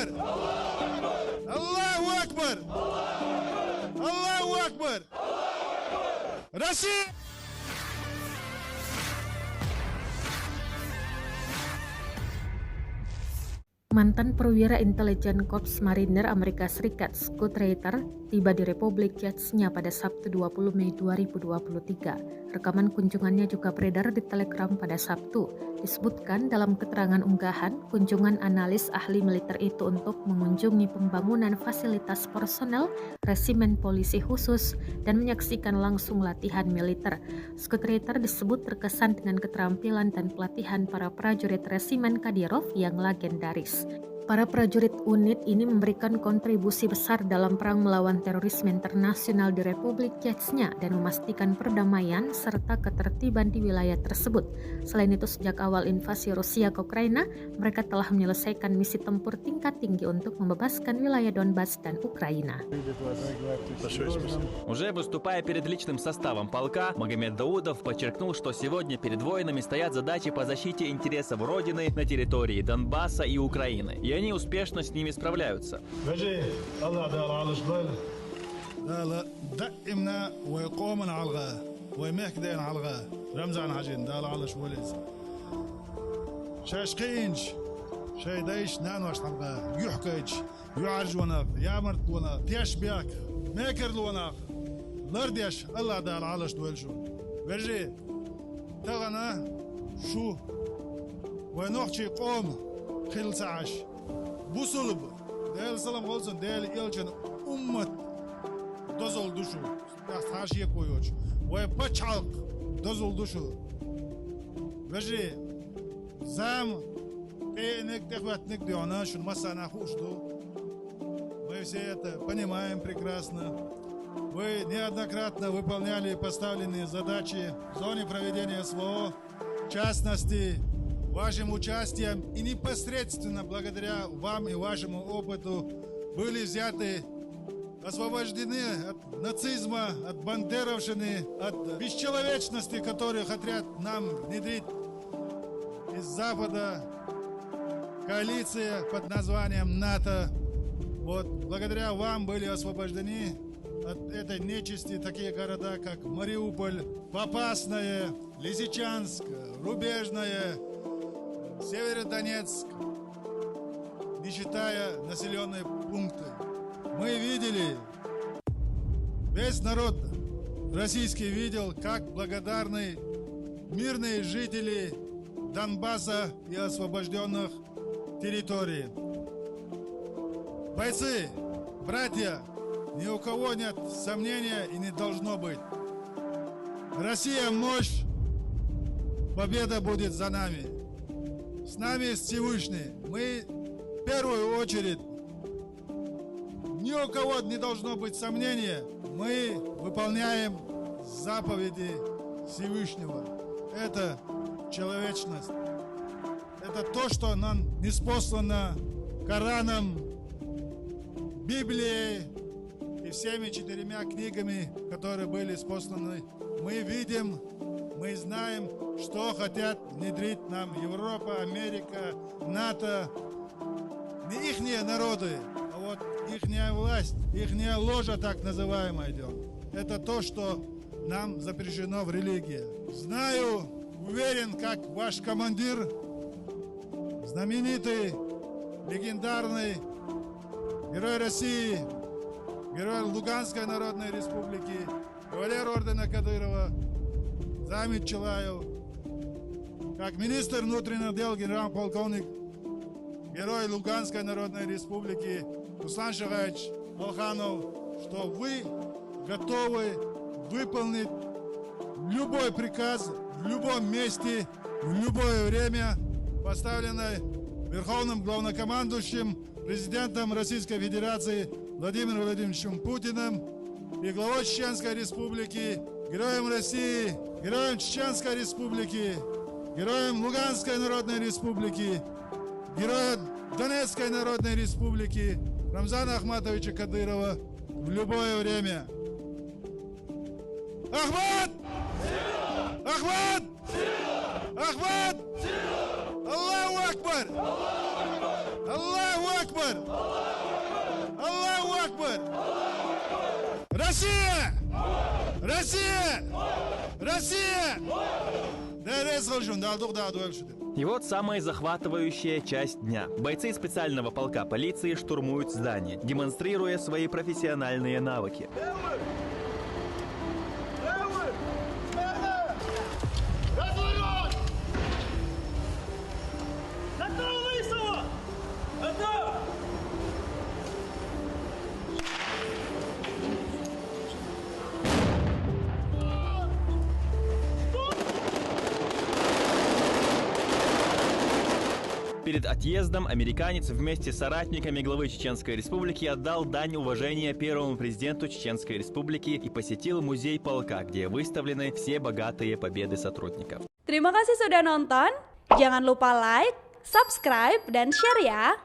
Акбар! Аллаху Акбар! Аллаху Акбар! Россия! Mantan perwira intelijen Korps Marinir Amerika Serikat Scott Reiter tiba di Republik Chechnya pada Sabtu 20 Mei 2023. Rekaman kunjungannya juga beredar di Telegram pada Sabtu. Disebutkan dalam keterangan unggahan, kunjungan analis ahli militer itu untuk mengunjungi pembangunan fasilitas personel, resimen polisi khusus, dan menyaksikan langsung latihan militer. Scott Reiter disebut terkesan dengan keterampilan dan pelatihan para prajurit resimen Kadyrov yang legendaris. Para prajurit unit ini memberikan kontribusi besar dalam perang melawan terorisme internasional di Republik Chechnya dan memastikan perdamaian serta ketertiban di wilayah tersebut. Selain itu, sejak awal invasi Rusia ke Ukraina, mereka telah menyelesaikan misi tempur tingkat tinggi untuk membebaskan wilayah Donbas dan Ukraina. Уже выступая перед личным составом полка, Магомед Даудов подчеркнул, что сегодня перед воинами стоят задачи по защите интересов Родины на территории Донбасса и Украины. И они успешно с ними справляются. دائمنا ويقومنا على الغاء ويمهكدين على الغاء رمزان عجين دال على شوليز شاشقينش شاي دايش نانوش حلقة يحكيش يعرج وناق يامرت وناق تياش بياك ماكر وناق لرديش الله دال على شولشو برجي تغنى شو ونوخشي قوم خلص عاش بوصلب دال سلام غلسن دال يلچن أمت دوزول دوشو تحاشيه كويوش ويبچالق دوزول دوشو وجي زام انك تخواتник дёна шун масана хушту. Мы все это понимаем прекрасно. Вы неоднократно выполняли поставленные задачи в зоне проведения СВО, в частности, вашим участием и непосредственно благодаря вам и вашему опыту были взяты, освобождены от нацизма, от бандеровщины, от бесчеловечности, которую хотят нам внедрить из Запада коалиция под названием НАТО. Вот, благодаря вам были освобождены от этой нечисти такие города, как Мариуполь, Попасное, Лисичанск, Рубежное, Северодонецк, не считая населенные пункты. Мы видели, весь народ российский видел, как благодарны мирные жители Донбасса и освобожденных территорий. Бойцы, братья, ни у кого нет сомнения и не должно быть. Россия мощь, победа будет за нами. С нами Всевышний. Мы в первую очередь, ни у кого не должно быть сомнения, мы выполняем заповеди Всевышнего. Это человечность. Это то, что нам ниспослано Кораном, Библией и всеми 4 книгами, которые были спосланы. Мы видим, мы знаем, что хотят внедрить нам Европа, Америка, НАТО. Не ихние народы, а вот ихняя власть, ихняя ложа так называемая идет. Это то, что нам запрещено в религии. Знаю, уверен, как ваш командир, знаменитый, легендарный герой России, герой Луганской Народной Республики, кавалер ордена Кадырова, Замит Челаев, как министр внутренних дел генерал-полковник, герой Луганской Народной Республики Руслан Шагаевич Алханов, что вы готовы выполнить любой приказ в любом месте, в любое время, поставленное Верховным главнокомандующим, президентом Российской Федерации Владимиром Владимировичем Путиным и главой Чеченской Республики, героем России, героем Чеченской Республики, героем Луганской Народной Республики, героем Донецкой Народной Республики Рамзана Ахматовича Кадырова в любое время. Ахмат! Ахмат! Ахмат! Аллаху Акбар! Аллаху Акбар! Акбар! Аллаху Акбар! Россия! Россия! Россия! И вот самая захватывающая часть дня. Бойцы специального полка полиции штурмуют здание, демонстрируя свои профессиональные навыки. Перед отъездом американец вместе с соратниками главы Чеченской Республики отдал дань уважения первому президенту Чеченской Республики и посетил музей полка, где выставлены все богатые победы сотрудников. Terima kasih sudah nonton. Jangan lupa like, subscribe, dan share ya.